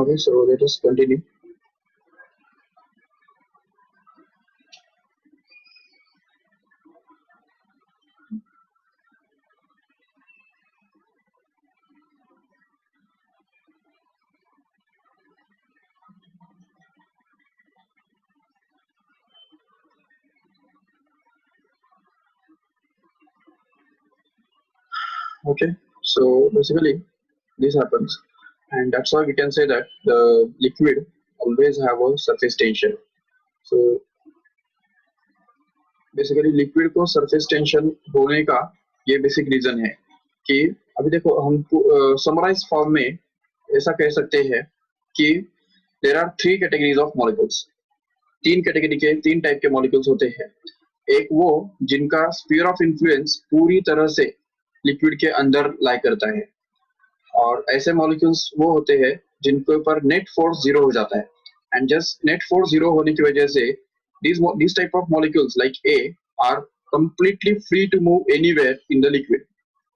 Okay, so let us continue. Okay, so basically this happens, and that's why we can say that the liquid always have a surface tension. So basically liquid को surface tension होने का ये basic reason है कि अभी देखो हम summarise form में ऐसा कह सकते हैं कि there are three categories of molecules. तीन कैटेगरी के तीन टाइप के मॉलिक्यूल्स होते हैं। एक वो जिनका स्फीयर ऑफ इन्फ्लुएंस पूरी तरह से लिक्विड के अंदर लाई करता है, और ऐसे मॉलिक्यूल्स वो होते हैं जिनके ऊपर नेट फोर्स जीरो हो जाता है। And just net force zero होने की वजह से these type of molecules like A are completely free to move anywhere in the liquid.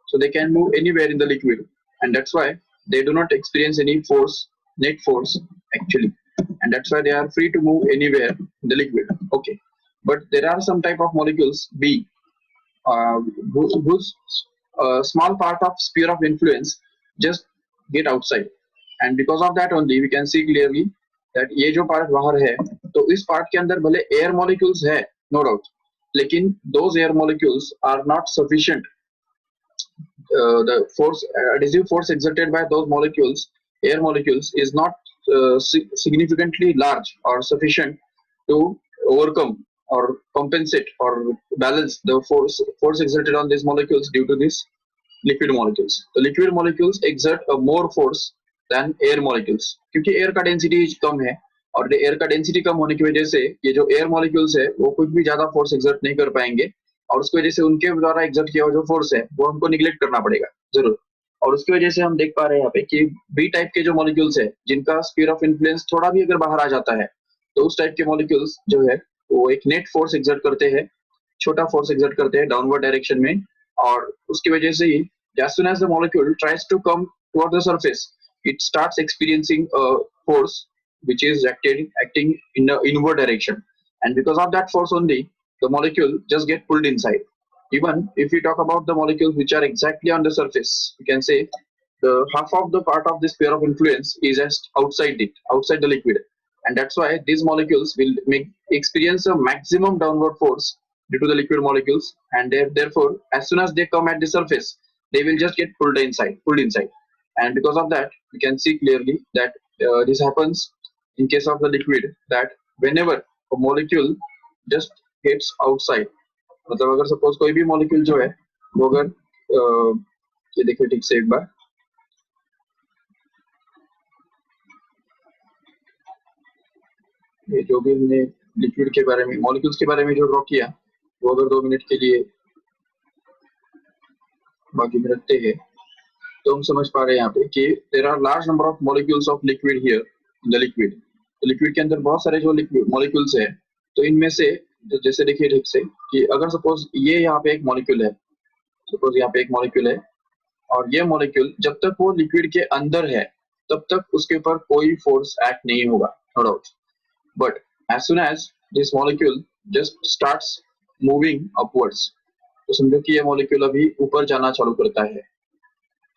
So they can move anywhere in the liquid, and that's why they do not experience any force, net force actually, and that's why they are free to move anywhere in the liquid. Okay, but there are some type of molecules B whose small part of sphere of influence just get outside, and because of that only we can see clearly that ये जो part बाहर है, तो इस part के अंदर भले air molecules है नो डाउट, लेकिन those air molecules are not sufficient. The force, adhesive force exerted by those molecules, air molecules, is not significantly large or sufficient to overcome or compensate or balance the force exerted on these molecules due to these liquid molecules. The liquid molecules exert a more force than air molecules, क्योंकि air का density कम है, और air का density कम होने की वजह से ये जो एयर मॉलिक्यूल्स है वो कुछ भी ज्यादा फोर्स एक्सर्ट नहीं कर पाएंगे, और उसकी वजह से उनके द्वारा एक्सर्ट किया हुआ जो फोर्स है वो हमको निगलेक्ट करना पड़ेगा जरूर। और उसकी वजह से हम देख पा रहे हैं यहाँ पे कि बी टाइप के जो मॉलिक्यूल्स है जिनका स्फीयर ऑफ इन्फ्लुएंस थोड़ा भी अगर बाहर आ जाता है, तो उस टाइप के मॉलिक्यूल्स जो है वो एक नेट फोर्स एक्सर्ट करते हैं, छोटा फोर्स एक्सर्ट करते हैं डाउनवर्ड डायरेक्शन में, और उसकी वजह से ही as soon as the molecule tries to come toward the surface, it starts experiencing a force which is acting in the inward direction, and because of that force only the molecule just get pulled inside. Even if we talk about the molecules which are exactly on the surface, we can say the half of the part of this sphere of influence is just outside the liquid, and that's why these molecules will experience a maximum downward force due to the liquid molecules, and therefore as soon as they come at the surface they will just get pulled inside. And because of that we can see clearly that this happens in case of the liquid, that whenever a molecule just hits outside, मतलब अगर suppose कोई भी molecule जो है वो अगर ये देखिए ठीक से एक बार, ये जो भी हमने लिक्विड के बारे में मॉलिक्यूल्स के बारे में जो ड्रॉ किया वो अगर 2 मिनट के लिए बाकी में रखते हैं तो हम समझ पा रहे हैं यहाँ पे कि there are large number of molecules of liquid here in the liquid. तो लिक्विड के अंदर बहुत सारे जो लिक्विड मॉलिक्यूल्स है, तो इनमें से जैसे देखिए ठीक से कि अगर सपोज ये यहाँ पे एक मॉलिक्यूल है, सपोज यहाँ पे एक मॉलिक्यूल है, और ये मॉलिक्यूल जब तक वो लिक्विड के अंदर है तब तक उसके ऊपर कोई फोर्स एक्ट नहीं होगा no doubt, but as soon as this molecule just starts moving upwards, तो समझो कि ये मॉलिक्यूल अभी ऊपर जाना चालू करता है।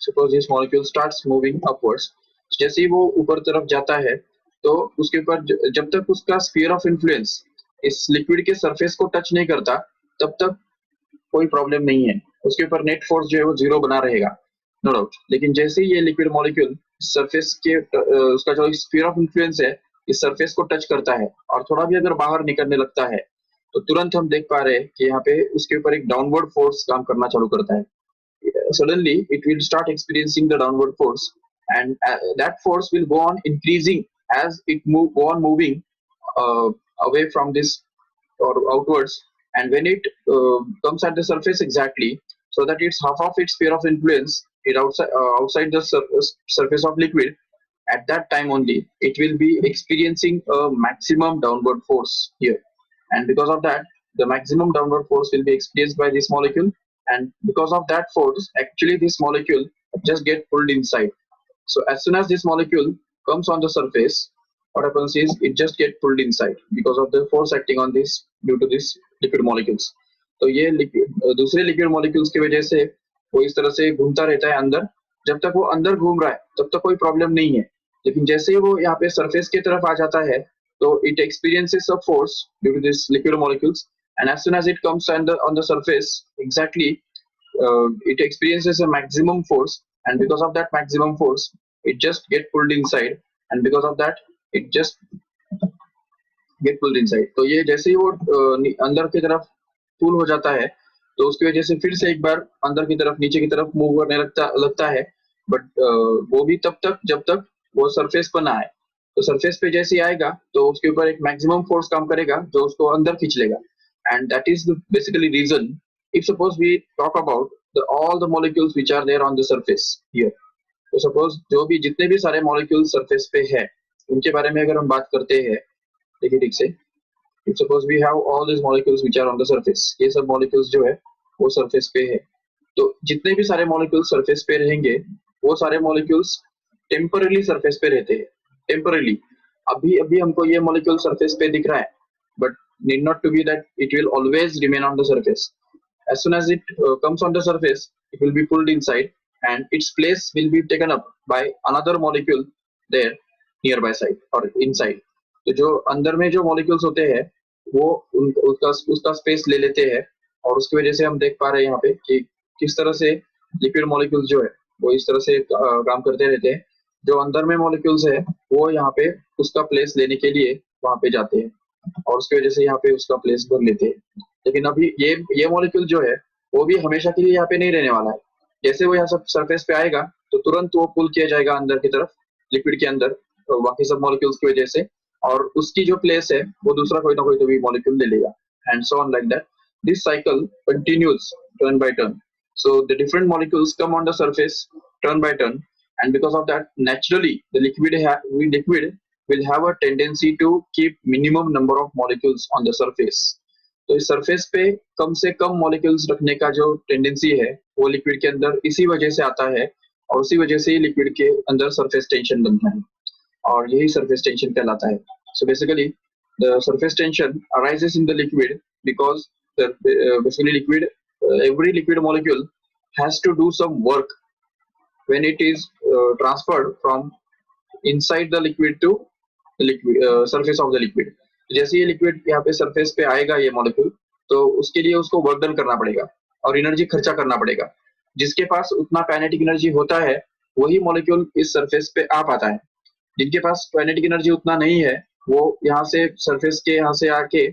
Suppose this molecule starts moving upwards, जैसे ही वो ऊपर तरफ जाता है तो उसके ऊपर जब तक उसका स्फीयर ऑफ इन्फ्लुएंस इस लिक्विड के सरफेस को टच नहीं करता तब तक कोई प्रॉब्लम नहीं है, उसके ऊपर नेट फोर्स जो है वो जीरो बना रहेगा नो डाउट। लेकिन जैसे ही ये लिक्विड मॉलिक्यूल सरफेस के उसका जो स्फीयर ऑफ इन्फ्लुएंस है इस सरफेस को टच करता है और थोड़ा भी अगर बाहर निकलने लगता है, तो तुरंत हम देख पा रहे हैं कि यहाँ पे उसके ऊपर एक डाउनवर्ड फोर्स काम करना चालू करता है। Suddenly it will start experiencing the downward force, and that force will go on increasing as it go on moving away from this or outwards, and when it comes at the surface exactly, so that it's half of its sphere of influence it outside the surface of liquid, at that time only it will be experiencing a maximum downward force here, and because of that the maximum downward force will be experienced by this molecule, and because of that force actually this molecule just get pulled inside. So as soon as this molecule comes on the surface, what happens is it just get pulled inside because of the force acting on this due to this liquid molecules. तो ये दूसरे liquid molecules की वजह से वो इस तरह से घूमता रहता है अंदर. जब तक वो अंदर घूम रहा है तब तक कोई प्रॉब्लम नहीं है, लेकिन जैसे ही वो यहाँ पे सरफेस की तरफ आ जाता है तो it experiences a force due to this liquid molecules, and as soon as it comes on the surface exactly, it experiences a maximum force, and because of that maximum force it just get pulled inside, and because of that it just get pulled inside. तो ये जैसे ही वो अंदर की तरफ पुल हो जाता है तो उसकी वजह से फिर से एक बार अंदर की तरफ नीचे की तरफ मूव करने लगता है, बट वो भी तब तक जब तक वो सरफेस पर ना आए. तो सरफेस पे जैसे ही आएगा तो उसके ऊपर एक मैक्सिमम फोर्स काम करेगा जो उसको अंदर खींच लेगा, and that is basically reason if suppose we talk about all the molecules which are there on the surface here. तो सपोज जो भी जितने भी सारे molecules surface पे है उनके बारे में अगर हम बात करते हैं, देखिए ठीक से, if suppose we have all these molecules which are on the surface, ये सब molecules जो है वो surface पे है, तो जितने भी सारे molecules surface पे रहेंगे वो सारे molecules temporarily surface पे रहते हैं. temporarily अभी हमको ये molecule surface पे दिख रहा है, but need not to be that it will always remain on the surface. As soon as it comes on the surface, it will be pulled inside and its place will be taken up by another molecule there nearby side or inside. तो जो अंदर में जो molecules होते हैं वो उसका space ले लेते हैं, और उसकी वजह से हम देख पा रहे हैं यहाँ पे कि किस तरह से लिक्विड molecules जो है वो इस तरह से काम करते रहते हैं. जो अंदर में molecules है वो यहाँ पे उसका प्लेस लेने के लिए वहां पे जाते हैं, और उसकी वजह से यहाँ पे उसका प्लेस भर लेते हैं. लेकिन अभी ये मॉलिक्यूल जो है वो भी हमेशा के लिए यहाँ पे नहीं रहने वाला है. जैसे वो यहाँ सब सरफेस पे आएगा तो तुरंत वो पुल किया जाएगा अंदर की तरफ लिक्विड के अंदर, तो बाकी सब मॉलिक्यूल्स की वजह से, और उसकी जो प्लेस है वो दूसरा कोई ना कोई तो भी मॉलिक्यूल ले लेगा, and so on like that. This cycle continues turn by turn. So the different molecules come on the surface turn by turn, and because of that naturally the liquid will have a tendency to keep minimum number of molecules on the surface. तो इस surface पे कम से कम molecules रखने का जो tendency है वो liquid के अंदर इसी वजह से आता है, और उसी वजह से ही लिक्विड के अंदर सरफेस टेंशन बनता है, और यही सरफेस टेंशन कहलाता है. So basically the surface tension arises in the liquid because basically liquid every liquid molecule has to do some work when it is transferred from inside the liquid to the liquid surface of the liquid. जैसे ये liquid यहाँ पे surface पे आएगा ये molecule, तो उसके लिए उसको वर्क डन करना पड़ेगा और एनर्जी खर्चा करना पड़ेगा. जिसके पास उतना काइनेटिक एनर्जी होता है वही मॉलिक्यूल इस सरफेस पे आ पाता है. जिनके पास काइनेटिक एनर्जी उतना नहीं है वो यहाँ से सरफेस के यहाँ से आके,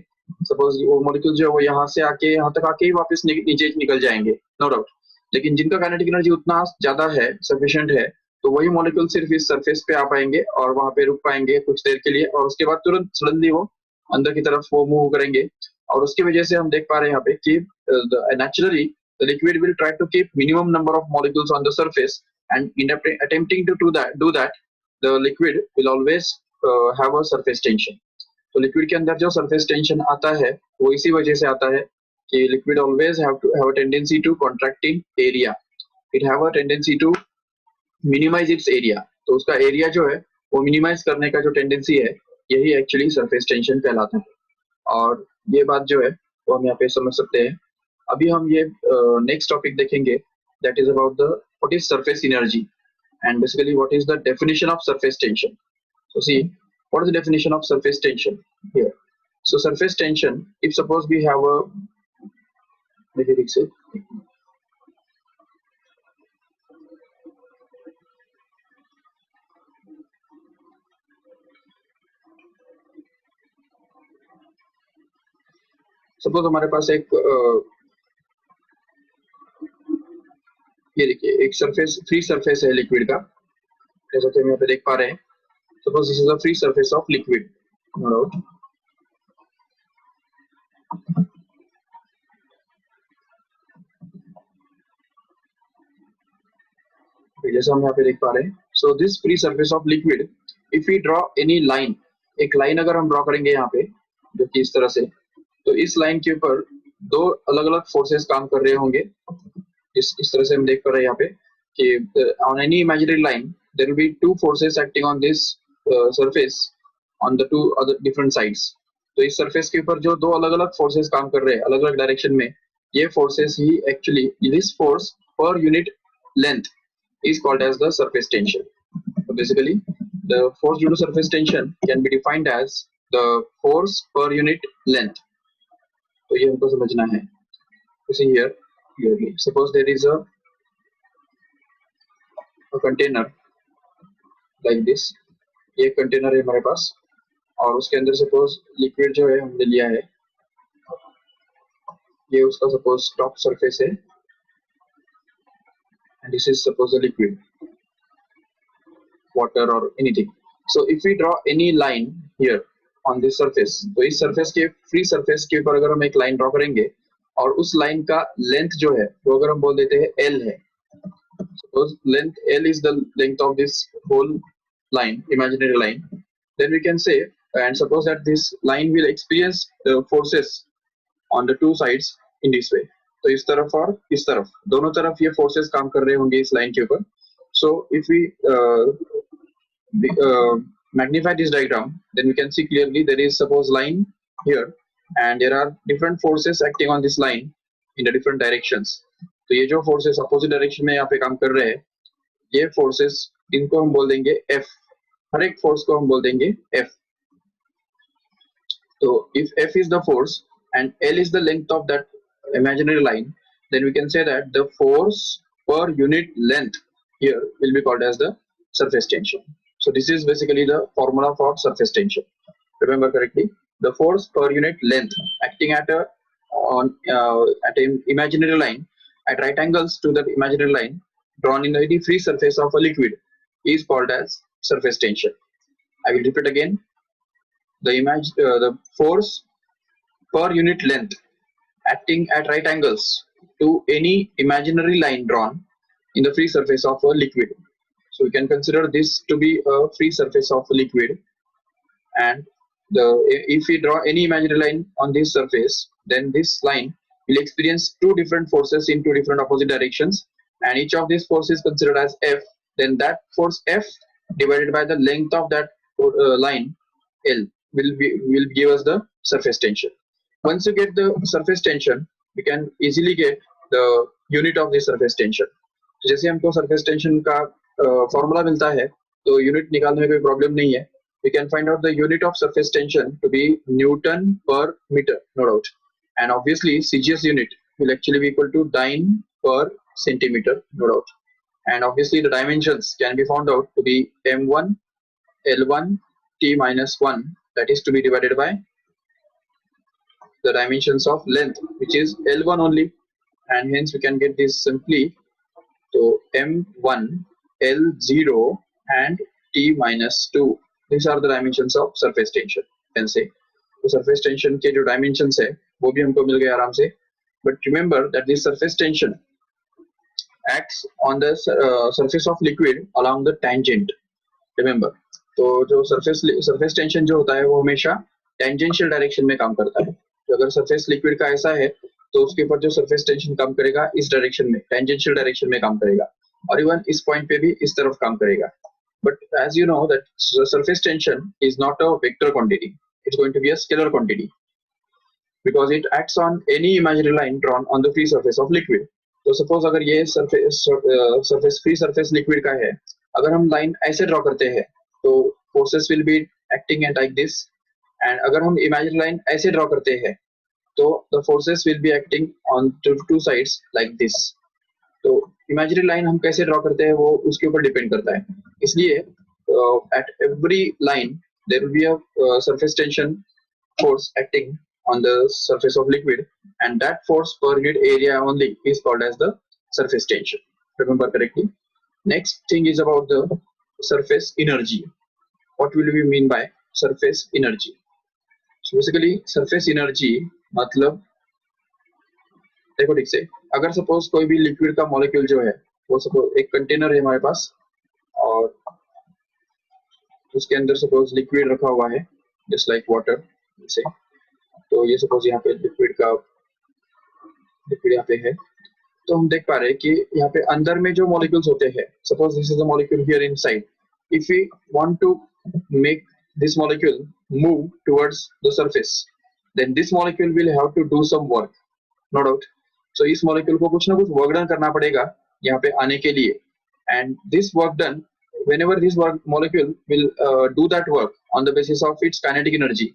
सपोज वो मॉलिक्यूल जो है वो यहाँ से आके यहाँ तक आके ही वापस नीचे निकल जाएंगे, नो डाउट. लेकिन जिनका काइनेटिक एनर्जी उतना ज्यादा है, सफिशिएंट है, तो वही मॉलिक्यूल सिर्फ इस सरफेस पे आ पाएंगे और वहां पे रुक पाएंगे कुछ देर के लिए, और उसके बाद तुरंत सडनली वो अंदर की तरफ वो मूव करेंगे. और उसकी वजह से हम देख पा रहे हैं यहाँ पे कि naturally the liquid will try to keep minimum number of molecules on the surface, and in attempting to do that the liquid will always have a surface tension. तो लिक्विड के अंदर जो सरफेस टेंशन आता है वो इसी वजह से आता है कि liquid always have a tendency to contracting area. It have a tendency to minimise its area. तो उसका एरिया जो है वो मिनिमाइज करने का जो टेंडेंसी है यही एक्चुअली सरफेस टेंशन कहलाता है. और ये बात जो है वो हम यहाँ पे समझ सकते हैं. अभी हम ये नेक्स्ट टॉपिक देखेंगे, that is about the what is surface energy and basically what is the definition of surface tension. So see what is the definition of surface tension here. So surface tension, if suppose we have a, suppose हमारे पास एक ये देखिए एक surface, free surface है liquid का, जैसा कि हम यहाँ पे देख पा रहे हैं. Suppose this is a free surface of liquid. जैसा हम यहाँ पे देख पा रहे हैं. So this free surface of liquid, if we draw any line, एक लाइन अगर हम ड्रॉ करेंगे यहाँ पे जो कि इस तरह से, तो इस लाइन के ऊपर दो अलग अलग फोर्सेस काम कर रहे होंगे. इस तरह से हम देख पा रहे हैं यहाँ पे कि on any imaginary line there will be two forces acting on this surface on the two other different sides. तो इस सरफेस के ऊपर जो दो अलग अलग फोर्सेस काम कर रहे हैं अलग अलग डायरेक्शन में, ये forces he actually this force per unit length is called as the surface tension. So basically, the force due to surface tension can be defined as the force per unit length. तो ये हमको समझना है. See here clearly. Suppose there is a container like this. ये container है हमारे पास और उसके अंदर सपोज लिक्विड जो है हमने लिया है, ये उसका सपोज टॉप सरफेस है and this is suppose the liquid water or anything. So if we draw any line here on this surface, तो इस surface के free surface के ऊपर अगर हम एक line draw करेंगे और उस line का length जो है वो अगर हम बोल देते हैं L है, suppose length L is the length of this whole line, imaginary line, then we can say and suppose that this line will experience the forces on the two sides in this way. तो इस तरफ और इस तरफ दोनों तरफ ये forces काम कर रहे होंगे इस लाइन के ऊपर. So if we magnify this diagram, then we can see clearly there is suppose line here and there are different forces acting on this line in the different directions. तो ये जो forces opposite direction में यहाँ पे काम कर रहे हैं, ये forces इनको हम बोल देंगे F. हर एक force को हम बोल देंगे F. तो if F is the force and L is the length of that imaginary line, then we can say that the force per unit length here will be called as the surface tension. So this is basically the formula for surface tension. Remember correctly, the force per unit length acting at an imaginary line at right angles to that imaginary line drawn in the free surface of a liquid is called as surface tension. I will repeat again. The force per unit length acting at right angles to any imaginary line drawn in the free surface of a liquid. So we can consider this to be a free surface of a liquid, and if we draw any imaginary line on this surface, then this line will experience two different forces in two different opposite directions, and each of these forces is considered as F. Then that force F divided by the length of that line L will give us the surface tension. Once you get the surface tension, we can easily get the unit of the surface tension. जैसे हमको surface tension का formula मिलता है, तो unit निकालने में कोई problem नहीं है. We can find out the unit of surface tension to be Newton per meter, no doubt. And obviously, CGS unit will actually be equal to dyne per centimeter, no doubt. And obviously, the dimensions can be found out to be M1, L1, T minus 1, that is to be divided by the dimensions of length, which is L1 only, and hence we can get this simply. So M1, L0 and T minus 2. These are the dimensions of surface tension. Can say तो surface tension के जो dimensions है वो भी हमको मिल गए आराम से. But remember that this surface tension acts on the surface of liquid along the tangent. Remember, तो जो surface tension जो होता है वो हमेशा tangential direction में काम करता है. तो अगर surface liquid का ऐसा है तो उसके ऊपर जो surface tension काम करेगा इस direction में, tangential direction में काम करेगा, और even इस point पे भी इस तरफ काम करेगा. But as you know that surface tension is not a vector quantity, it's going to be a scalar quantity because it acts on any imaginary line drawn on the free surface of liquid. तो suppose अगर ये surface free surface liquid का है, अगर हम line ऐसे draw करते हैं तो forces will be acting like this, and अगर हम imaginary line ऐसे draw करते हैं तो the forces will be acting on two sides like this. तो imaginary line हम कैसे draw करते हैं वो उसके ऊपर depend करता है. इसलिए at every line there will be a surface tension force acting on the surface of liquid, and that force per unit area only is called as the surface tension. Remember correctly. Next thing is about the surface energy. What will we mean by surface energy? So basically surface energy मतलब देखो ठीक से, अगर suppose कोई भी liquid का molecule जो है वो सपोज एक कंटेनर है हमारे पास और उसके अंदर सपोज लिक्विड रखा हुआ है जस्ट लाइक वाटर से, तो ये सपोज यहाँ पे लिक्विड यहाँ पे है, तो हम देख पा रहे हैं कि यहाँ पे अंदर में जो मॉलिक्यूल्स होते हैं, suppose this is the molecule here inside. If we want to make this molecule move towards the surface, then this molecule will have to do some work, no doubt. So इस molecule को कुछ ना कुछ work done करना पड़ेगा यहाँ पे आने के लिए, and this work done, whenever this work molecule will do that work on the basis of its kinetic energy,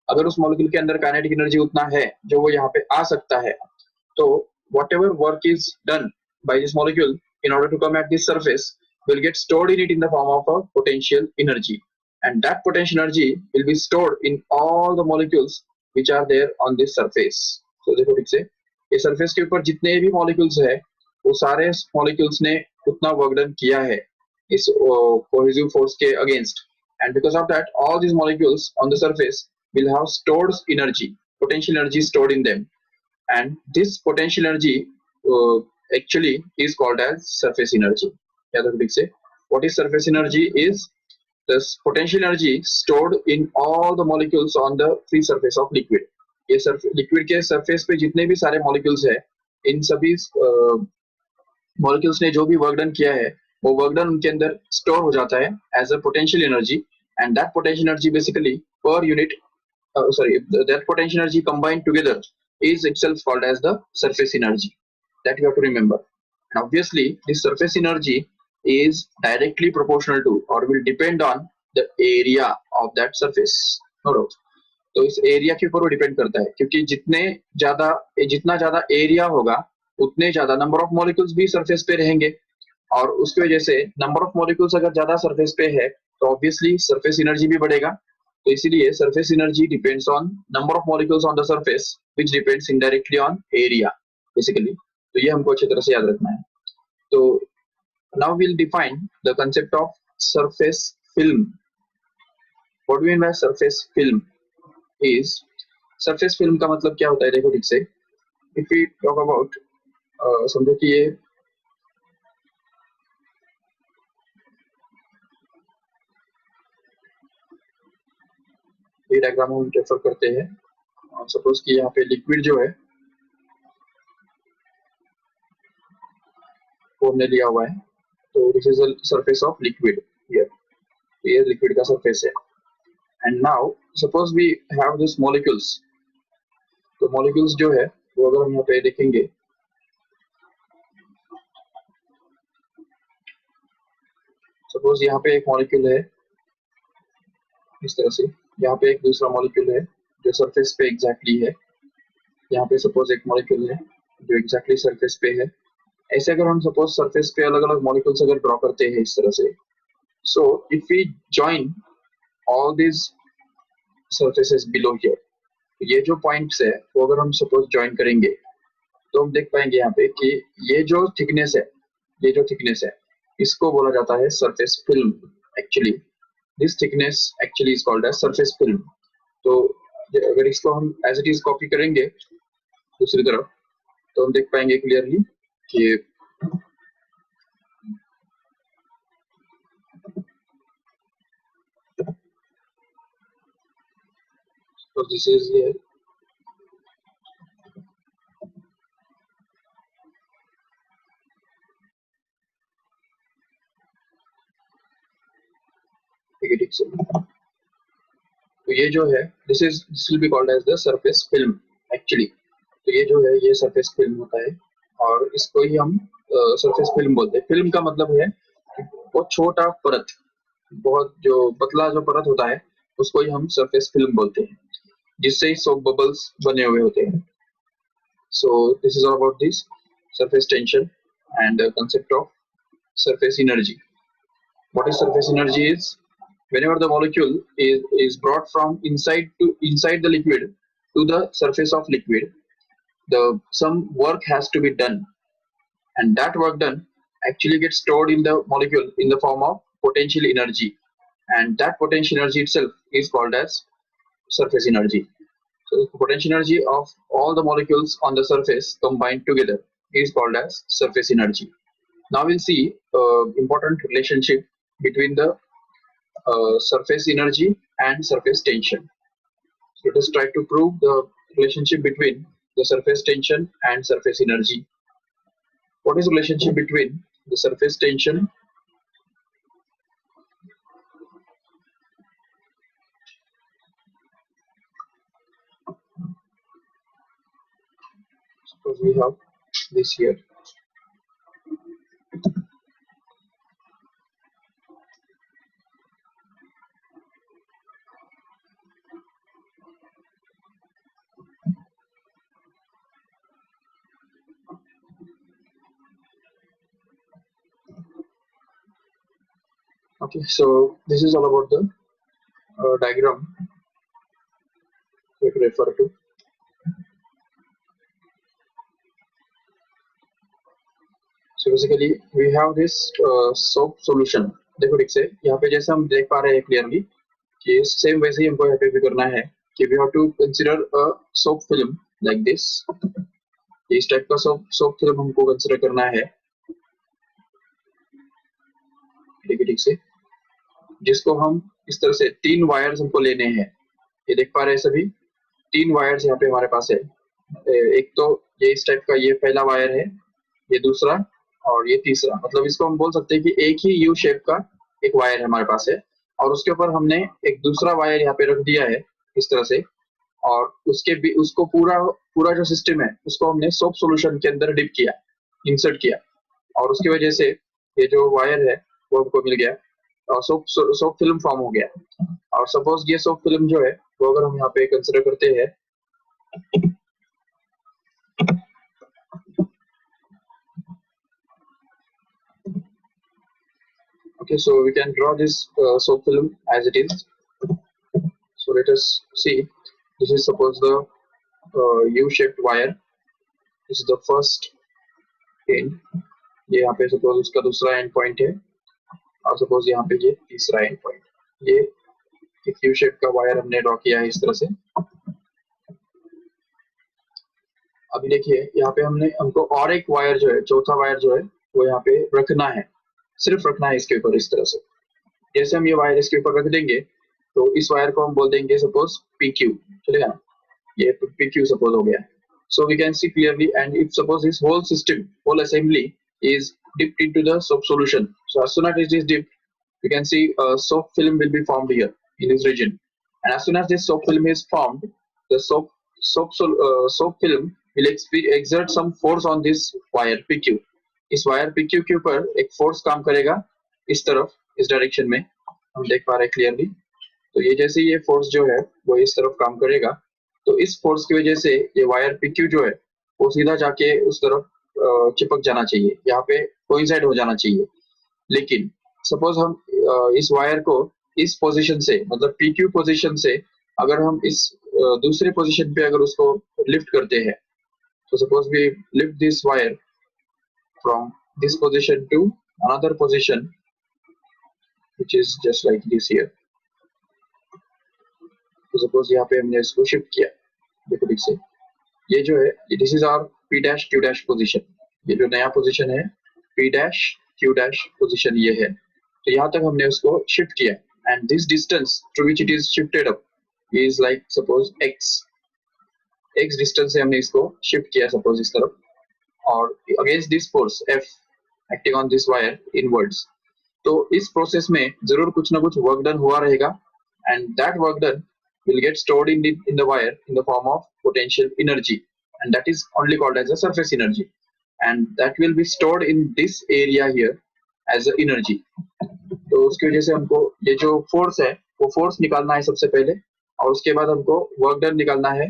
अगर उस molecule के अंदर kinetic energy उतना है जो वो यहाँ पे आ सकता है, तो whatever work is done by this molecule in order to come at this surface will get stored in it in the form of a potential energy, and that potential energy will be stored in all the molecules which are there on this surface. So देखो ठीक से ये surface के ऊपर जितने भी molecules है वो सारे molecules ने उतना work done किया है इस cohesive force के against, and because of that all these molecules on the surface will have stored energy, potential energy stored in them, and this potential energy uh, actually is called as surface energy. What is surface energy is this potential energy stored in all the molecules on the free surface of liquid. ये liquid के surface पे जितने भी सारे molecules है, इन सभी molecules ने जो भी work done किया है वो work done उनके अंदर store हो जाता है as a potential energy, and that potential energy basically per unit that potential energy combined together is itself called as the surface energy. That you have to remember. And obviously, this surface energy is directly proportional to or will depend on the area of that surface. No doubt. तो इस area के ऊपर वो depend करता है, क्योंकि जितना ज्यादा एरिया होगा उतने ज्यादा नंबर ऑफ मॉलिक्यूल्स भी सरफेस पे रहेंगे, और उसकी वजह से नंबर ऑफ मॉलिक्यूल्स अगर ज्यादा सरफेस पे है तो ऑब्वियसली सरफेस एनर्जी भी बढ़ेगा। तो इसीलिए surface energy depends on number of molecules on the surface which depends indirectly on area basically. तो ये हमको अच्छी तरह से याद रखना है। तो now will define the concept of surface film. What do mean by surface film is, surface film का मतलब क्या होता है देखो ठीक से। इफ वी टॉक अबाउट, समझो कि ये डायग्राम हम रेफर करते हैं। सपोज कि यहाँ पे लिक्विड जो है वो हमने लिया हुआ है, तो this is the surface of liquid here, ये लिक्विड का सरफेस है। And now suppose we have this molecules, तो मॉलिक्यूल्स जो है वो अगर हम यहाँ पे देखेंगे, सपोज यहाँ पे एक मॉलिक्यूल है इस तरह से, यहाँ पे एक दूसरा मॉलिक्यूल है जो सरफेस पे एग्जैक्टली है, यहाँ पे सपोज एक मॉलिक्यूल है जो एग्जैक्टली सरफेस पे है। ऐसे अगर हम सपोज सरफेस पे अलग अलग मॉलिक्यूल्स अगर ड्रॉ करते हैं इस तरह से, so if we join all this surfaces below here, ये जो पॉइंट्स है वो अगर हम सपोज जॉइन करेंगे तो हम देख पाएंगे यहाँ पे कि ये जो थिकनेस है, ये जो थिकनेस है इसको बोला जाता है surface film. Actually this thickness actually is called as surface film. तो अगर इसको हम एज इट इज कॉपी करेंगे दूसरी तरफ तो हम देख पाएंगे क्लियरली कि तो दिस इज हियर, तो ये जो है this will be called as the surface film actually. तो ये जो है ये सरफेस फिल्म होता है और इसको ही हम सरफेस फिल्म बोलते हैं। फिल्म का मतलब है कि बहुत छोटा परत, बहुत जो पतला जो परत होता है उसको ही हम सरफेस फिल्म बोलते हैं, जिससे ही सोप बबल्स बने हुए होते हैं। So this is all about this surface tension and concept of surface energy. What is surface energy is, whenever the molecule is brought from inside the liquid to the surface of liquid, some work has to be done, and that work done actually gets stored in the molecule in the form of potential energy, and that potential energy itself is called as surface energy. So the potential energy of all the molecules on the surface combined together is called as surface energy. Now we'll see important relationship between the surface energy and surface tension. So let us try to prove the relationship between the surface tension and surface energy. What is the relationship between the surface tension Because we have this here. Okay, so this is all about the diagram we refer to. So basically we have this soap solution. देखो ठीक से यहाँ पे जैसे हम देख पा रहे हैं क्लियरली कि सेम वैसे ही हमको यहाँ पे भी करना है कि we have to consider a soap film like this. इस टाइप का soap film हमको कंसिडर करना है ठीक से, जिसको हम इस तरह से 3 वायर्स हमको लेने हैं। ये देख पा रहे हैं सभी 3 वायर्स यहाँ पे हमारे पास है। एक तो ये इस टाइप का ये पहला वायर है, ये दूसरा और ये तीसरा। मतलब इसको हम बोल सकते हैं कि एक ही यू शेप का एक वायर हमारे पास है और उसके ऊपर हमने एक दूसरा वायर यहाँ पे रख दिया है इस तरह से, और उसके भी उसको पूरा जो सिस्टम है उसको हमने सोप सॉल्यूशन के अंदर डिप किया, इंसर्ट किया, और उसकी वजह से ये जो वायर है वो हमको मिल गया और सोप फिल्म फॉर्म हो गया। और सपोज ये सोप फिल्म जो है वो अगर हम यहाँ पे कंसिडर करते हैं, okay, so we can draw this soap film as it is. So let us see, this is suppose the U-shaped wire, this is the first end, ये यहाँ पे suppose उसका दूसरा एंड पॉइंट है और suppose यहाँ पे ये तीसरा एंड पॉइंट। ये एक यू शेप का वायर हमने ड्रॉ किया है इस तरह से। अभी देखिए यहाँ पे हमको और एक वायर जो है, चौथा वायर जो है वो यहाँ पे रखना है, सिर्फ रखना है इसके ऊपर इस तरह से। जैसे हम ये वायर इसके ऊपर रख देंगे तो इस वायर को हम बोल देंगे सपोज PQ, चलेगा ना, ये PQ सपोज हो गया। So we can see clearly, and if suppose this whole system, whole assembly is dipped into the soap solution, so as soon as it is dipped, you can see a soap film will be formed here in this region, and as soon as this soap film is formed, the soap film will exert some force on this wire PQ. इस wire PQ के ऊपर एक force काम करेगा इस तरफ, इस direction में हम देख पा रहे हैं क्लियरली। तो ये जैसे ये फोर्स जो है वो इस तरफ काम करेगा, तो इस फोर्स की वजह से ये वायर PQ जो है वो सीधा जाके उस तरफ चिपक जाना चाहिए, यहाँ पे कोइंसाइड हो जाना चाहिए। लेकिन सपोज हम इस वायर को इस पोजीशन से, मतलब PQ पोजीशन से अगर हम इस दूसरे पोजीशन पे अगर उसको लिफ्ट करते हैं, तो suppose we lift this wire from this position to another position which is just like this here. तो सपोज यहाँ पे हमने इसको शिफ्ट किया, देखो ठीक से ये जो है this is our P' Q' position, ये जो नया पोजीशन है P' Q' पोजीशन ये है। तो यहाँ तक हमने उसको शिफ्ट किया, and this distance to which it is shifted up is like suppose x distance से हमने इसको शिफ्ट किया सपोज इस तरफ, और against this force F acting on this wire inwards. तो इस प्रोसेस में जरूर कुछ ना कुछ वर्क डन हुआ रहेगा, and that work done will get stored in the wire in the form of potential energy, and that is only called as a surface energy, and that will be stored in this area here as a energy. तो उसकी वजह से हमको ये जो force है वो force निकालना है सबसे पहले, और उसके बाद हमको वर्क डन निकालना है,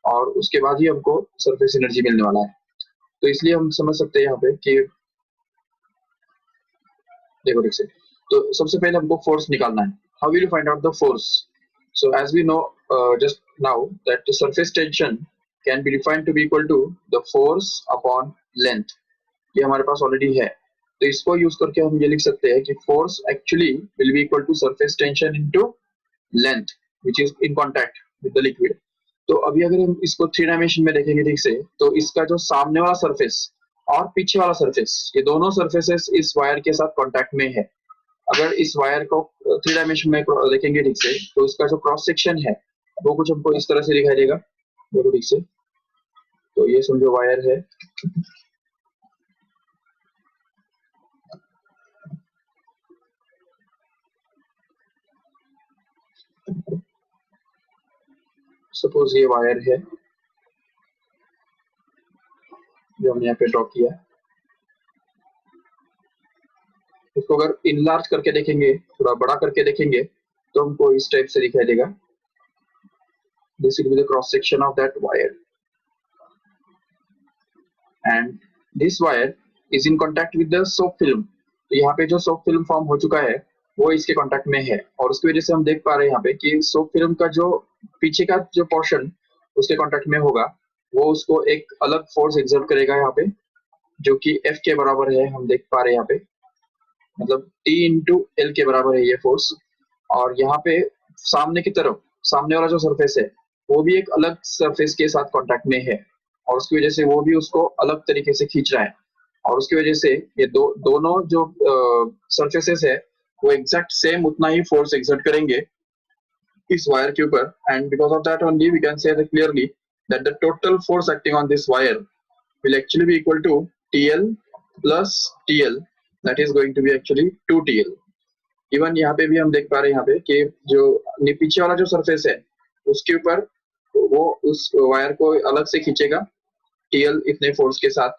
और उसके बाद ही हमको सरफेस एनर्जी मिलने वाला है। तो इसलिए हम समझ सकते हैं यहाँ पे कि देखो ठीक से, तो सबसे पहले हमको फोर्स निकालना है। How will you find out the force? So as we know just now that the surface tension can be defined to be equal to the force upon length, ये हमारे पास ऑलरेडी है। तो इसको यूज करके हम ये लिख सकते हैं कि force actually will be equal to surface tension into length which is in contact with the liquid. तो अभी अगर हम इसको 3 डायमेंशन में देखेंगे ठीक से, तो इसका जो सामने वाला सरफेस और पीछे वाला सरफेस, ये दोनों सरफेसेस इस वायर के साथ कॉन्टैक्ट में है। अगर इस वायर को 3 डायमेंशन में देखेंगे ठीक से, तो इसका जो क्रॉस सेक्शन है वो कुछ हमको इस तरह से दिखाई देगा, देखो ठीक से। तो ये समझो वायर है, सपोज ये वायर है, जो हमने यहाँ पे ड्रॉ किया है, इसको अगर इनलार्ज करके देखेंगे, थोड़ा बड़ा करके देखेंगे, तो हमको इस टाइप से दिखाई देगा. This will be the cross section of that wire, and this wire is in contact with the soap film. तो यहाँ पे जो सोप फिल्म फॉर्म हो चुका है वो इसके कॉन्टैक्ट में है, और उसकी वजह से हम देख पा रहे हैं यहाँ पे कि सोप फिल्म का जो पीछे का जो पोर्शन उसके कॉन्टैक्ट में होगा, वो उसको एक अलग फोर्स एक्सर्ट करेगा यहाँ पे, जो कि F के बराबर है. हम देख पा रहे हैं यहाँ पे, मतलब T इंटू एल के बराबर है ये फोर्स. और यहाँ पे सामने की तरफ, सामने वाला जो सरफेस है वो भी एक अलग सरफेस के साथ कांटेक्ट में है, और उसकी वजह से वो भी उसको अलग तरीके से खींच रहा है, और उसकी वजह से ये दोनों जो सरफेसेस है वो एग्जैक्ट सेम उतना ही फोर्स एक्सर्ट करेंगे इस वायर के ऊपर. And because of that only we can say clearly that the total force acting on this wire will actually be equal to TL plus TL, that is going to be actually 2TL. Even यहाँ पे भी हम देख पा रहे हैं यहाँ पे कि जो पीछे वाला जो सरफेस है उसके ऊपर वो उस वायर को अलग से खींचेगा TL इतने फोर्स के साथ,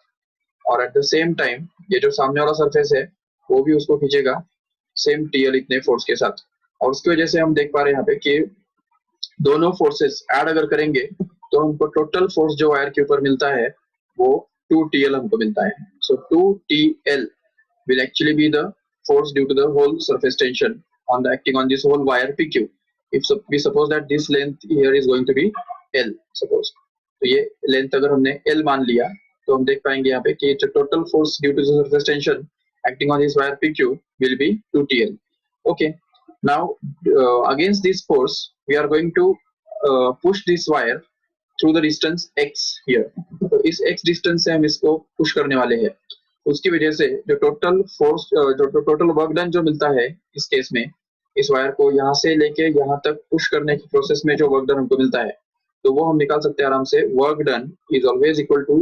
और एट द सेम टाइम ये जो सामने वाला सरफेस है वो भी उसको खींचेगा सेम TL इतने फोर्स के साथ. और उसकी वजह से हम देख पा रहे हैं यहाँ पे कि दोनों फोर्सेस ऐड अगर करेंगे तो हमको टोटल फोर्स जो वायर के ऊपर मिलता है वो 2TL हमको मिलता है. So 2TL will actually be the force due to the whole surface tension on the acting on this whole wire PQ. If we suppose that this length here is going to be L, suppose, तो ये length अगर हमने L मान लिया तो हम देख पाएंगे यहाँ पे कि total force due to the surface tension acting on this wire PQ will be 2TL. Okay, now against this force we are going to push this wire through the distance x here. तो इस x distance से हम इसको push करने वाले हैं. उसकी वजह से जो टोटल फोर्स, जो टोटल वर्क डन जो मिलता है इस केस में, इस वायर को यहाँ से लेके यहाँ तक पुश करने की प्रोसेस में जो वर्क डन हमको मिलता है, तो वो हम निकाल सकते हैं आराम से. Work done is always equal to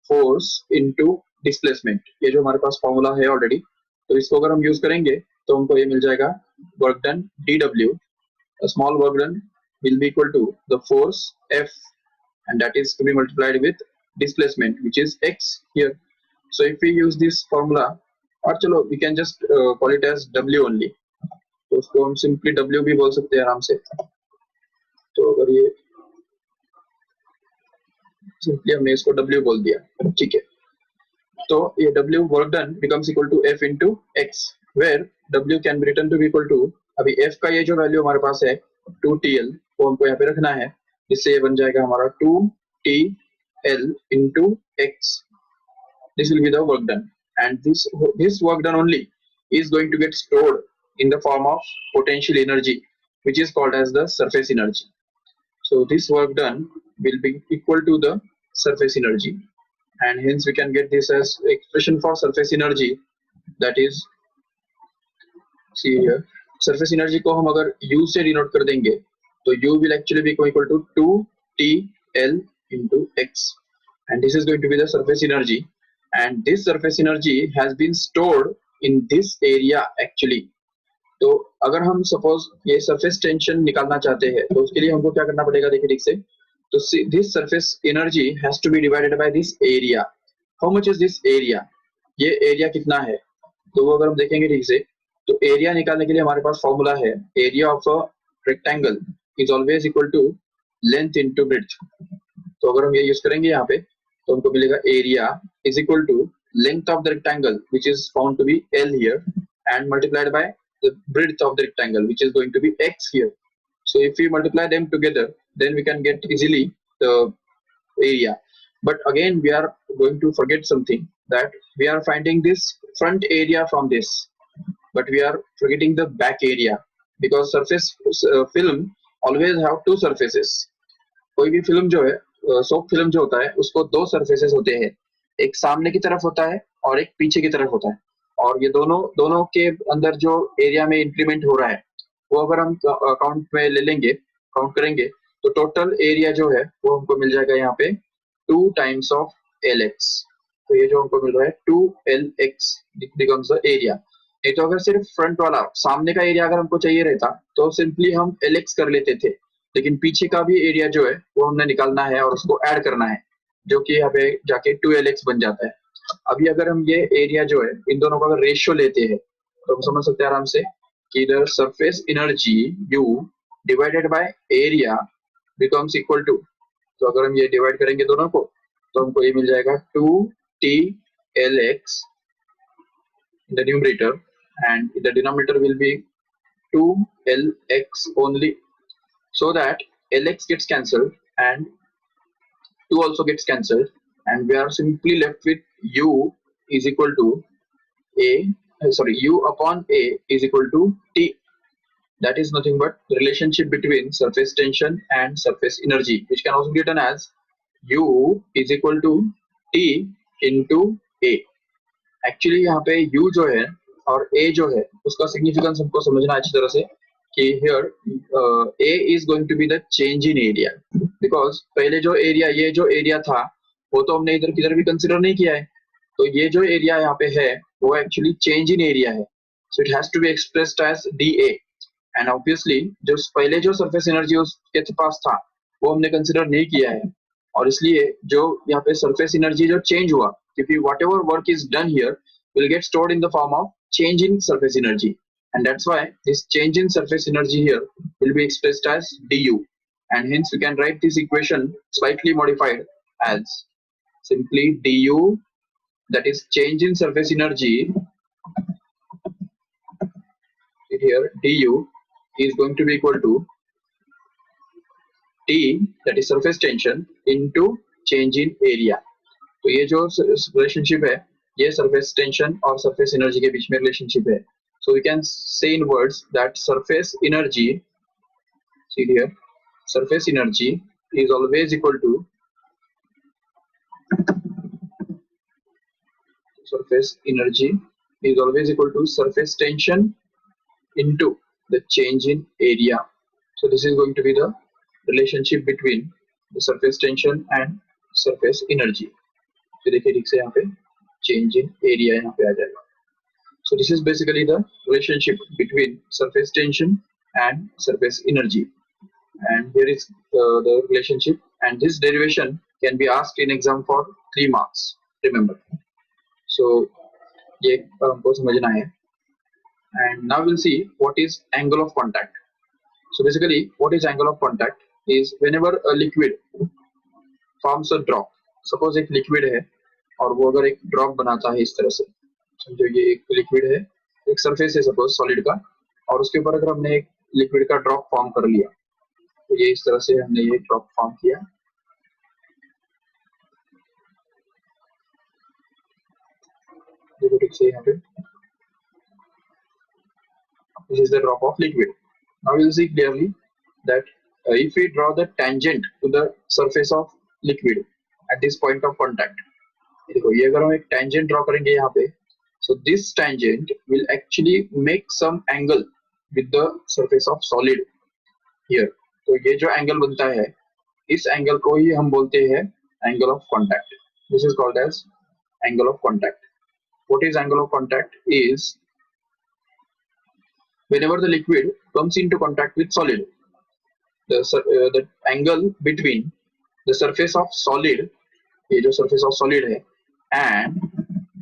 force into displacement. ये जो हमारे पास फॉर्मूला है ऑलरेडी, तो इसको अगर हम यूज करेंगे तो हमको ये मिल जाएगा work done DW, small work done will be equal to the force F, and that is to be multiplied with displacement which is x here. So if we use this formula, और चलो we can just call it as W only, तो उसको हम simply W भी बोल सकते हैं आराम से. तो अगर ये simply हमने इसको W बोल दिया, ठीक है, तो ये W work done becomes equal to F into x, where W can be written to be equal to, अभी F का ये जो वैल्यू हमारे पास है 2TL वो हमको यहाँ पे रखना है, जिससे ये बन जाएगा हमारा 2TL into x. This will be the work done, and this work done only is going to get stored in the form of potential energy, which is called as the surface energy. So this work done will be equal to the surface energy, and hence we can get this as expression for surface energy, that is, see here, surface energy को हम अगर U से denote कर देंगे तो U will actually be equal to 2TL into x, and this is going to be the surface energy, and this surface energy has been stored in this area actually. तो अगर हम suppose ये surface tension निकालना चाहते हैं तो उसके लिए हमको क्या करना पड़ेगा, देखिए ठीक से, तो this surface energy has to be divided by this area. How much is this area? ये एरिया कितना है, तो वो अगर हम देखेंगे ठीक से, तो एरिया निकालने के लिए हमारे पास फॉर्मूला है, area of a rectangle is always equal to length into breadth. तो अगर हम ये यूज करेंगे यहाँ पे तो हमको मिलेगा area is equal to length of the rectangle which is found to be L here and multiplied by the breadth of the rectangle which is going to be x here. So if we multiply them together then we can get easily the area. But again we are going to forget something, that we are finding this front area from this, but we are forgetting the back area, because surface film always have two surfaces. कोई भी film जो है, soap film जो होता है उसको दो surfaces होते हैं, एक सामने की तरफ होता है और एक पीछे की तरफ होता है, और ये दोनों के अंदर जो एरिया में इंक्रीमेंट हो रहा है वो अगर हम अकाउंट में ले लेंगे, काउंट करेंगे, तो टोटल एरिया जो है वो हमको मिल जाएगा यहाँ पे 2 times of LX. तो ये जो हमको मिल रहा है 2LX becomes the area. नहीं तो अगर सिर्फ फ्रंट वाला सामने का एरिया अगर हमको चाहिए रहता तो सिंपली हम LX कर लेते थे, लेकिन पीछे का भी एरिया जो है वो हमने निकालना है और उसको ऐड करना है. जो कि यहाँ पे जाके 2lx बन जाता है। अभी अगर हम ये एरिया जो है इन दोनों का अगर रेशियो लेते हैं तो हम समझ सकते हैं आराम से कि इधर surface energy U divided by area becomes equal to, तो अगर हम ये डिवाइड करेंगे दोनों को तो हमको ये मिल जाएगा 2TLX in the numerator and the denominator will be 2LX only, so that LX gets cancelled and 2 also gets cancelled, and we are simply left with U is equal to U upon A is equal to T. That is nothing but the relationship between surface tension and surface energy, which can also be written as U is equal to T into A. Actually यहाँ पे U जो है और A जो है उसका significance हमको समझना अच्छी तरह से कि here A is going to be the change in area, because पहले जो एरिया ये जो एरिया था वो तो हमने इधर किधर भी कंसिडर नहीं किया है, तो ये जो एरिया यहाँ पे है वो एक्चुअली चेंज इन एरिया है, so it has to be expressed as DA, and obviously जो पहले जो सरफेस एनर्जी उसके पास था वो हमने कंसिडर नहीं किया है, और इसलिए जो यहाँ पे सरफेस एनर्जी जो चेंज हुआ, क्योंकि what ever work is done here will get stored in the form of change in surface energy, and that's why this change in surface energy here will be expressed as du, and hence we can write this equation slightly modified as simply du, that is change in surface energy here, du is going to be equal to T, that is surface tension, into change in area. तो ये जो relationship है ये surface tension और surface energy के बीच में relationship है, so we can say in words that surface energy, see here, surface energy is always equal to surface energy is always equal to surface tension into the change in area. So this is going to be the relationship between the surface tension and surface energy. So देखिए ठीक से यहाँ पे change in area यहाँ पे आ जाएगा. So this is basically the relationship between surface tension and surface energy, and here is the relationship, and this derivation can be asked in exam for 3 marks, remember. So ये हमको समझना है, and now we'll see what is angle of contact. So basically what is angle of contact is whenever a liquid forms a drop, suppose एक liquid है और वो अगर एक ड्रॉप बनाता है इस तरह से, समझो ये एक लिक्विड है, एक सरफेस है सपोज सॉलिड का, और उसके ऊपर अगर हमने एक लिक्विड का ड्रॉप फॉर्म कर लिया, तो ये इस तरह से हमने ये ड्रॉप फॉर्म किया, देखो ठीक से यहाँ पे this is the drop of liquid. Now you will see clearly that if we draw the tangent to the surface of liquid at this point of contact, देखो ये अगर हम एक tangent draw करेंगे यहाँ पे, so this tangent will actually make some angle with the surface of solid here. तो ये जो angle बनता है इस angle को ही हम बोलते हैं angle of contact. This is called as angle of contact. What is angle of contact is whenever the liquid comes into contact with solid, the angle between the surface of solid, ये जो surface of solid है, and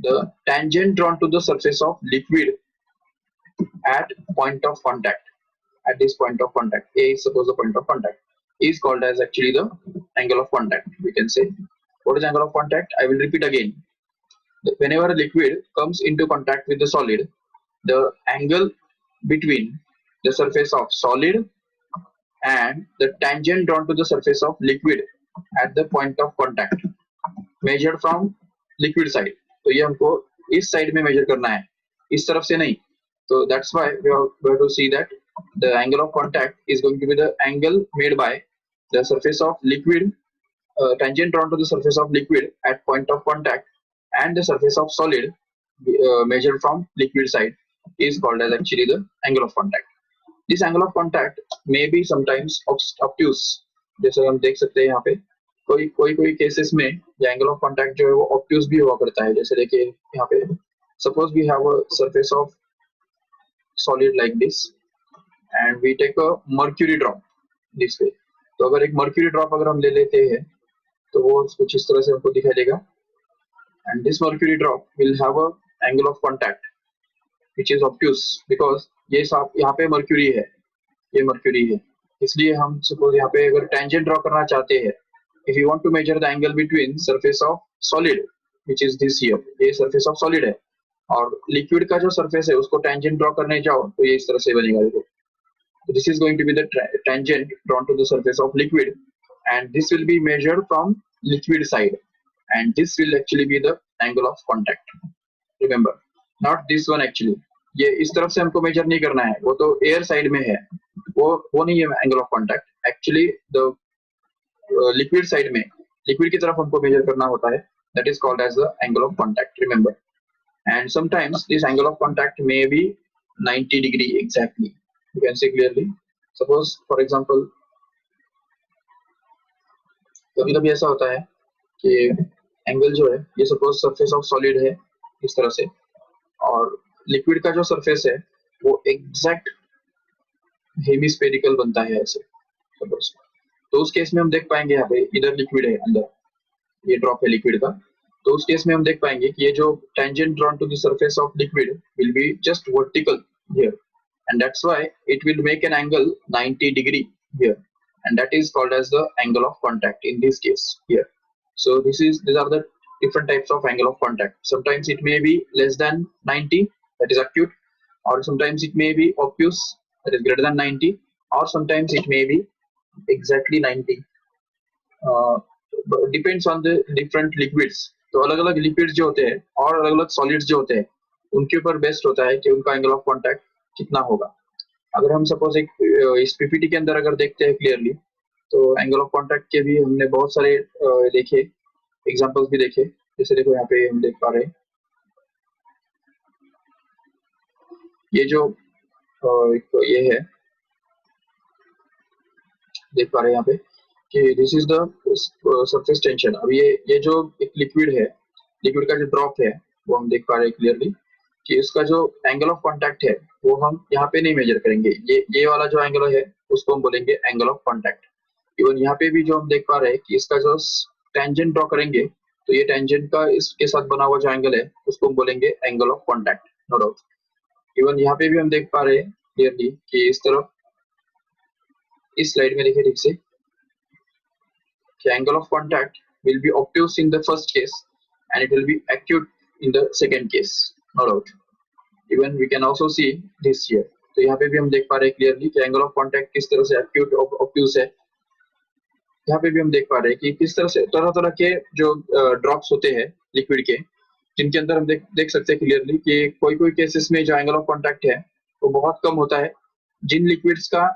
the tangent drawn to the surface of liquid at point of contact, at this point of contact, A is suppose the point of contact, is called as actually the angle of contact. We can say what is angle of contact. I will repeat again. Whenever a liquid comes into contact with the solid, the angle between the surface of solid and the tangent drawn to the surface of liquid at the point of contact measured from liquid side. तो ये हमको इस side में major करना है, इस तरफ से नहीं. So that's why we have to see that the angle of contact is going to be the angle made by the surface of liquid, tangent drawn to the surface of liquid at point of contact, and the surface of solid measured from liquid side is called as actually the angle of contact. This angle of contact may be sometimes obtuse, जैसे हम देख सकते हैं यहाँ पे कोई cases में ये एंगल ऑफ कांटेक्ट जो है वो ऑब्ट्यूज भी हुआ करता है. जैसे देखिए यहाँ पे suppose we have a surface of solid like this and we take a mercury drop this way. तो अगर एक मर्क्यूरी ड्रॉप अगर हम ले लेते हैं तो वो कुछ इस तरह से हमको दिखाई देगा। And this mercury drop will have a angle of contact which is obtuse, because ये यहाँ पे मर्क्यूरी है, ये मर्क्यूरी है, इसलिए हम सपोज यहाँ पे अगर टेंजेंट ड्रॉ करना चाहते हैं, if you want to measure the angle between surface of solid which is this here, ये सरफेस ऑफ सॉलिड है, और लिक्विड का जो सरफेस है उसको टेंजेंट ड्रॉ करने जाओ तो ये इस तरह से बनेगा। देखो, so this is going to be the tangent drawn to the surface of liquid, and this will be measured from liquid side, and this will actually be the angle of contact. Remember, not this one actually. ये इस तरफ से हमको major नहीं करना है, वो तो एयर साइड में है, वो नहीं है angle of contact. Actually the liquid side में, लिक्विड की तरफ हमको मेजर करना होता है, that is called as the angle of contact. Remember, and sometimes this angle of contact may be 90 degree exactly. You can see clearly. Suppose for example, कभी कभी ऐसा होता है कि एंगल जो है, ये सपोज सरफेस ऑफ सॉलिड है इस तरह से, और लिक्विड का जो सरफेस है वो एग्जैक्ट हेमिस्फेरिकल बनता है ऐसे सपोज। तो उस केस में हम देख पाएंगे यहाँ पे इधर लिक्विड है, अंदर ये ड्रॉप है लिक्विड का, तो उस केस में हम देख पाएंगे कि ये जो tangent drawn to the surface of liquid will be just vertical here, and that's why it will make an angle 90 degree here, and that is called as the angle of contact in this case here. So these are the different types of angle of contact. Sometimes it may be less than 90, that is acute, or sometimes it may be obtuse, that is greater than 90, or sometimes it may be exactly 90. Depends on the different liquids. तो अलग अलग liquids जो होते हैं और अलग अलग solids जो होते हैं उनके ऊपर बेस्ड होता है कि उनका एंगल ऑफ कॉन्टैक्ट कितना होगा। अगर हम सपोज एक इस पीपीटी के अंदर अगर देखते हैं क्लियरली, तो एंगल ऑफ कॉन्टैक्ट के भी हमने बहुत सारे देखे, एग्जांपल्स भी देखे। जैसे देखो यहाँ पे हम देख पा रहे हैं ये जो ये है, देख पा रहे हैं यहाँ पे कि this is the surface tension. अब ये जो एक लिक्विड है, लिक्विड का जो ड्रॉप है वो हम देख पा रहे हैं क्लियरली कि इसका जो एंगल ऑफ कांटेक्ट है वो हम यहाँ पे नहीं मेजर करेंगे, ये वाला जो एंगल है उसको हम बोलेंगे एंगल ऑफ कांटेक्ट। इवन यहाँ पे भी जो हम देख पा रहे हैं कि इसका जो टेंजेंट ड्रॉ करेंगे तो ये टेंजेंट का इसके साथ बना हुआ जो एंगल है उसको हम बोलेंगे angle of contact, no doubt. Even यहाँ पे भी हम देख पा रहे हैं क्लियरली कि इस तरफ इस स्लाइड में देखिए ठीक से कि angle of contact will be obtuse in the first case and it will be acute in the second case, no doubt. Even we can also see this here. तो यहाँ पे भी हम देख पा रहे हैं क्लियरली कि एंगल ऑफ कांटेक्ट किस तरह से एक्यूट ऑब्ट्यूस है। यहाँ पे भी हम देख पा रहे हैं कि किस तरह से तरह तरह के जो ड्रॉप्स होते हैं लिक्विड के, जिनके अंदर हम देख सकते हैं क्लियरली कि कोई कोई केसेस में जो एंगल ऑफ कांटेक्ट है वो बहुत कम होता है। जिन लिक्विड्स का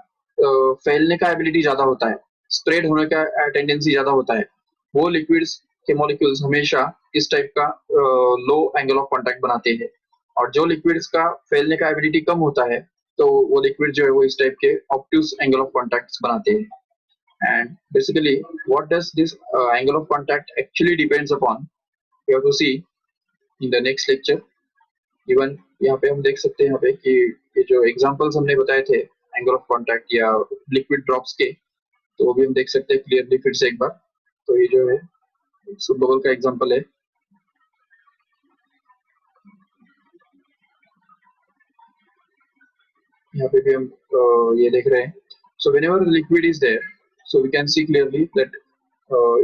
फैलने का एबिलिटी ज्यादा होता है, स्प्रेड होने का टेंडेंसी ज्यादा होता है, वो लिक्विड्स के मॉलिक्यूल्स हमेशा इस टाइप का लो एंगल ऑफ कांटेक्ट बनाते हैं, और जो लिक्विड्स का फैलने का एबिलिटी कम होता है तो वो लिक्विड जो है वो इस टाइप के ऑब्ट्यूस एंगल ऑफ कांटेक्ट्स बनाते हैं। And basically what does this angle of contact actually depends upon, you have to see in the next lecture. Even यहाँ पे हम देख सकते हैं यहाँ पे कि ये जो एग्जांपल्स हमने बताए थे एंगल ऑफ कांटेक्ट या लिक्विड ड्रॉप्स के, तो वो भी हम देख सकते हैं क्लियरली फिर से एक बार। तो ये जो है सूप बबल का एग्जांपल है, यहाँ पे भी हम ये देख रहे हैं। So whenever the liquid is there, so we can see clearly that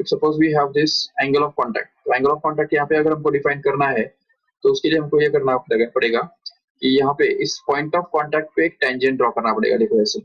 suppose we have this angle of contact. तो एंगल ऑफ कांटेक्ट यहाँ पे अगर हमको डिफाइन करना है तो उसके लिए हमको ये करना पड़ेगा कि यहाँ पे इस पॉइंट ऑफ कांटेक्ट पे एक टेंजेंट ड्रॉ करना पड़ेगा। देखो ऐसे